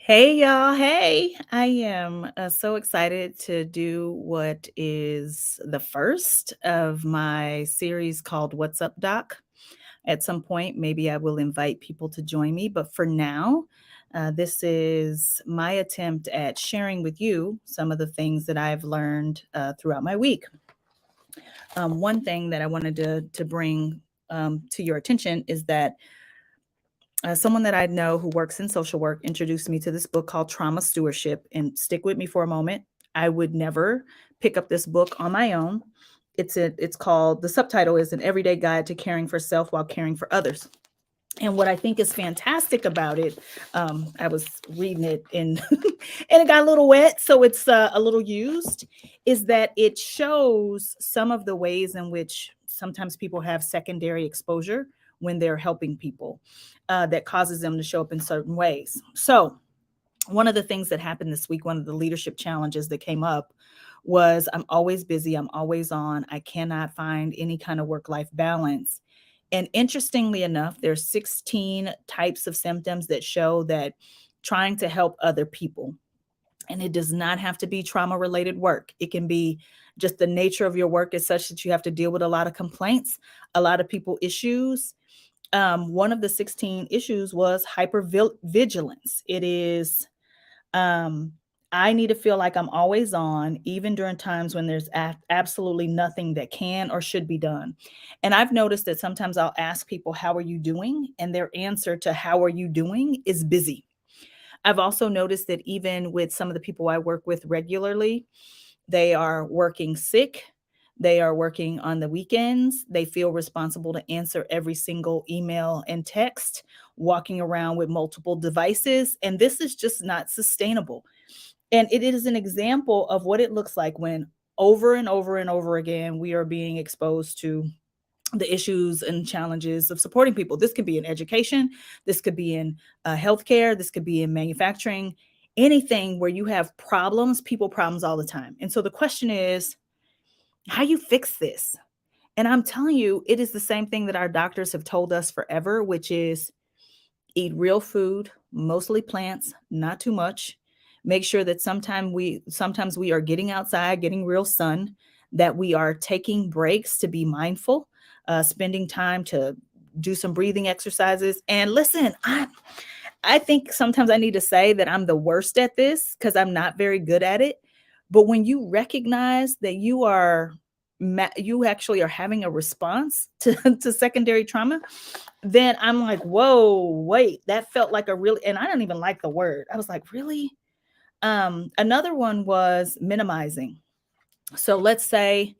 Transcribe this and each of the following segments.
Hey y'all, hey. I am so excited to do what is the first of my series called What's Up, Doc. At some point, maybe I will invite people to join me, but for now, this is my attempt at sharing with you some of the things that I've learned throughout my week. One thing that I wanted to bring to your attention is that someone that I know who works in social work introduced me to this book called Trauma Stewardship. And stick with me for a moment. I would never pick up this book on my own. It's called, the subtitle is An Everyday Guide to Caring for Self While Caring for Others. And what I think is fantastic about it, I was reading it and and it got a little wet, so it's a little used, is that it shows some of the ways in which sometimes people have secondary exposure when they're helping people, that causes them to show up in certain ways. So one of the things that happened this week, one of the leadership challenges that came up was I'm always busy, I'm always on, I cannot find any kind of work life balance. And interestingly enough, there's 16 types of symptoms that show that trying to help other people, and it does not have to be trauma related work. It can be just the nature of your work is such that you have to deal with a lot of complaints, a lot of people issues. One of the 16 issues was hypervigilance. It is um, I need to feel like I'm always on, even during times when there's absolutely nothing that can or should be done. And I've noticed that sometimes I'll ask people, "How are you doing?" And their answer to "How are you doing?" is busy. I've also noticed that even with some of the people I work with regularly, they are working sick. They are working on the weekends. They feel responsible to answer every single email and text, walking around with multiple devices. And this is just not sustainable. And it is an example of what it looks like when over and over and over again we are being exposed to the issues and challenges of supporting people. This could be in education, this could be in healthcare, this could be in manufacturing, anything where you have problems, people problems all the time. And so the question is, how you fix this? And I'm telling you, it is the same thing that our doctors have told us forever, which is eat real food, mostly plants, not too much. Make sure that sometimes we are getting outside, getting real sun, that we are taking breaks to be mindful, spending time to do some breathing exercises. And listen, I think sometimes I need to say that I'm the worst at this because I'm not very good at it. But when you recognize that you actually are having a response to, to secondary trauma, then I'm like, whoa, wait, that felt like a really, and I don't even like the word. I was like, really? Another one was minimizing. So let's say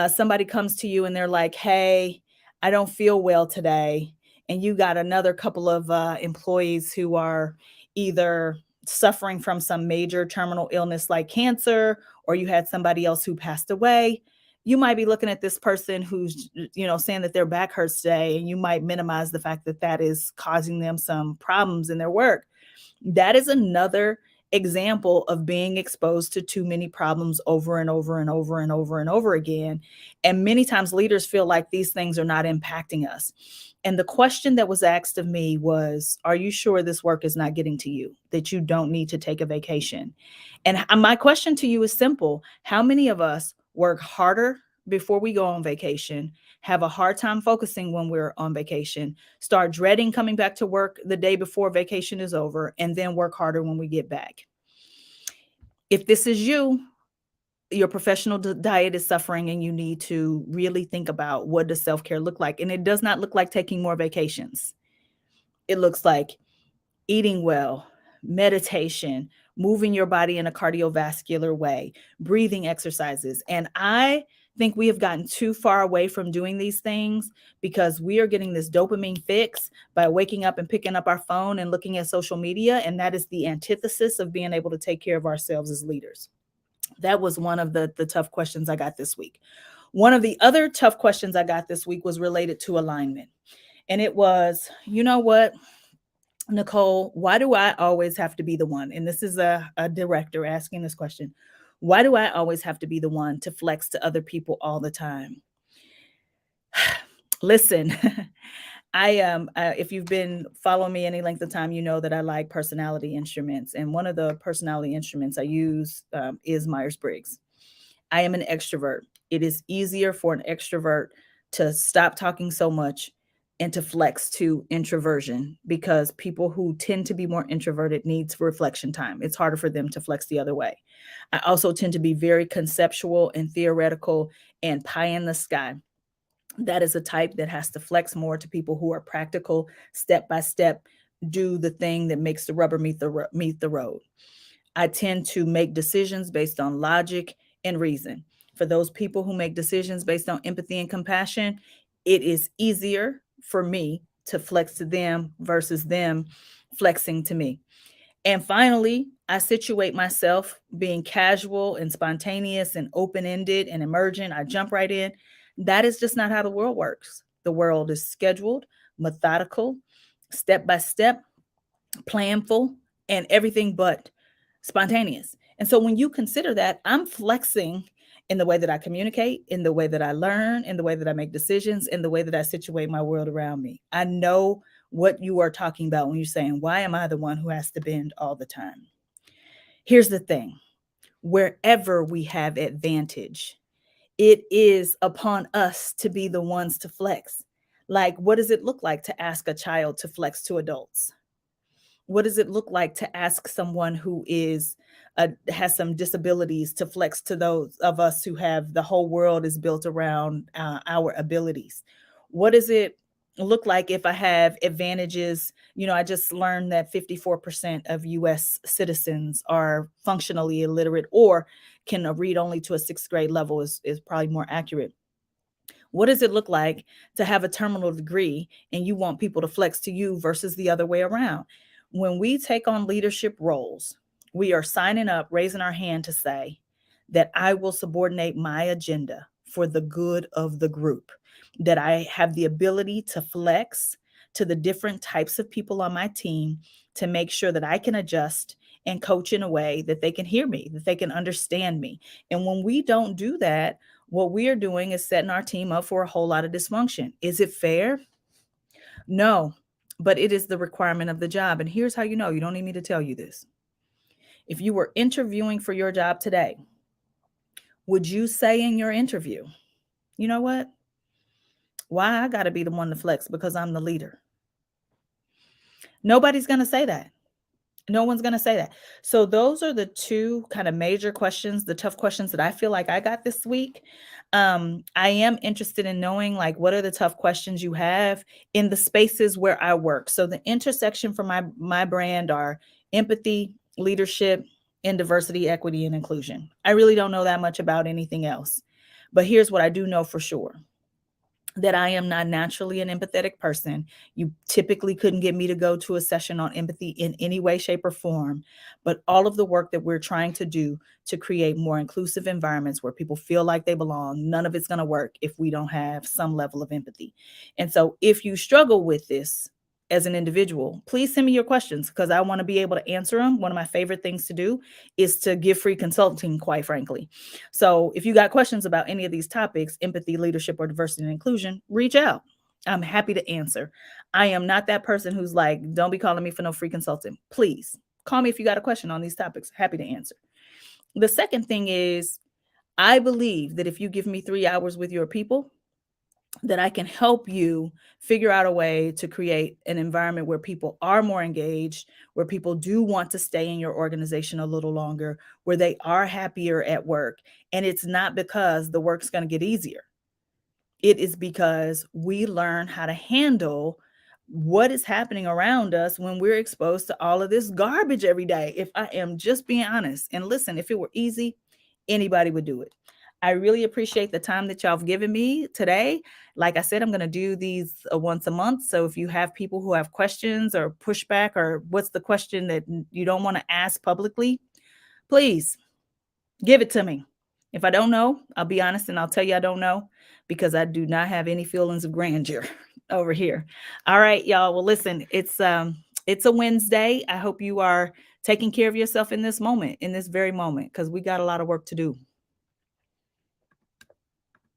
somebody comes to you and they're like, hey, I don't feel well today. And you got another couple of employees who are either suffering from some major terminal illness like cancer, or you had somebody else who passed away. You might be looking at this person who's, saying that their back hurts today, and you might minimize the fact that that is causing them some problems in their work. That is another example of being exposed to too many problems over and over and over and over and over again. And many times leaders feel like these things are not impacting us. And the question that was asked of me was, are you sure this work is not getting to you, that you don't need to take a vacation? And my question to you is simple. How many of us work harder before we go on vacation, have a hard time focusing when we're on vacation, start dreading coming back to work the day before vacation is over, and then work harder when we get back? If this is you, your professional diet is suffering and you need to really think about, what does self-care look like? And it does not look like taking more vacations. It looks like eating well, meditation, moving your body in a cardiovascular way, breathing exercises. And I think we have gotten too far away from doing these things because we are getting this dopamine fix by waking up and picking up our phone and looking at social media. And that is the antithesis of being able to take care of ourselves as leaders. That was one of the tough questions I got this week. One of the other tough questions I got this week was related to alignment. And it was, you know what, Nicole, why do I always have to be the one? And this is a director asking this question. Why do I always have to be the one to flex to other people all the time? Listen, if you've been following me any length of time, you know that I like personality instruments, and one of the personality instruments I use is Myers Briggs. I am an extrovert. It is easier for an extrovert to stop talking so much and to flex to introversion, because people who tend to be more introverted needs reflection time. It's harder for them to flex the other way. I also tend to be very conceptual and theoretical and pie in the sky. That is a type that has to flex more to people who are practical, step by step, do the thing that makes the rubber meet the road. I tend to make decisions based on logic and reason. For those people who make decisions based on empathy and compassion, it is easier for me to flex to them versus them flexing to me. And finally, I situate myself being casual and spontaneous and open ended and emergent. I jump right in. That is just not how the world works. The world is scheduled, methodical, step by step, planful, and everything but spontaneous. And so when you consider that, I'm flexing in the way that I communicate, in the way that I learn, in the way that I make decisions, in the way that I situate my world around me. I know what you are talking about when you're saying, why am I the one who has to bend all the time? Here's the thing: wherever we have advantage, it is upon us to be the ones to flex. Like, what does it look like to ask a child to flex to adults? What does it look like to ask someone who is has some disabilities to flex to those of us who have the whole world is built around our abilities? What does it look like if I have advantages? You know, I just learned that 54% of US citizens are functionally illiterate or can read only to a sixth grade level, is probably more accurate. What does it look like to have a terminal degree and you want people to flex to you versus the other way around? When we take on leadership roles, we are signing up, raising our hand to say that I will subordinate my agenda for the good of the group, that I have the ability to flex to the different types of people on my team to make sure that I can adjust and coach in a way that they can hear me, that they can understand me. And when we don't do that, what we are doing is setting our team up for a whole lot of dysfunction. Is it fair? No, but it is the requirement of the job. And here's how you know: you don't need me to tell you this. If you were interviewing for your job today, would you say in your interview, you know what? Why I got to be the one to flex because I'm the leader? Nobody's going to say that. No one's going to say that. So those are the two kind of major questions, the tough questions that I feel like I got this week. I am interested in knowing, like, what are the tough questions you have in the spaces where I work. So the intersection for my brand are empathy, leadership, and diversity, equity, and inclusion. I really don't know that much about anything else. But here's what I do know for sure: that I am not naturally an empathetic person. You typically couldn't get me to go to a session on empathy in any way, shape, or form. But all of the work that we're trying to do to create more inclusive environments where people feel like they belong, none of it's going to work if we don't have some level of empathy. And so if you struggle with this as an individual, please send me your questions because I want to be able to answer them. One of my favorite things to do is to give free consulting, quite frankly. So if you got questions about any of these topics, empathy, leadership, or diversity and inclusion, reach out. I'm happy to answer. I am not that person who's like, don't be calling me for no free consulting. Please call me if you got a question on these topics. Happy to answer. The second thing is, I believe that if you give me 3 hours with your people, that I can help you figure out a way to create an environment where people are more engaged, where people do want to stay in your organization a little longer, where they are happier at work. And it's not because the work's going to get easier. It is because we learn how to handle what is happening around us when we're exposed to all of this garbage every day. If I am just being honest, and listen, if it were easy, anybody would do it. I really appreciate the time that y'all have given me today. Like I said, I'm going to do these once a month. So if you have people who have questions or pushback, or what's the question that you don't want to ask publicly, please give it to me. If I don't know, I'll be honest and I'll tell you I don't know, because I do not have any feelings of grandeur over here. All right, y'all. Well, listen, it's a Wednesday. I hope you are taking care of yourself in this moment, in this very moment, because we got a lot of work to do.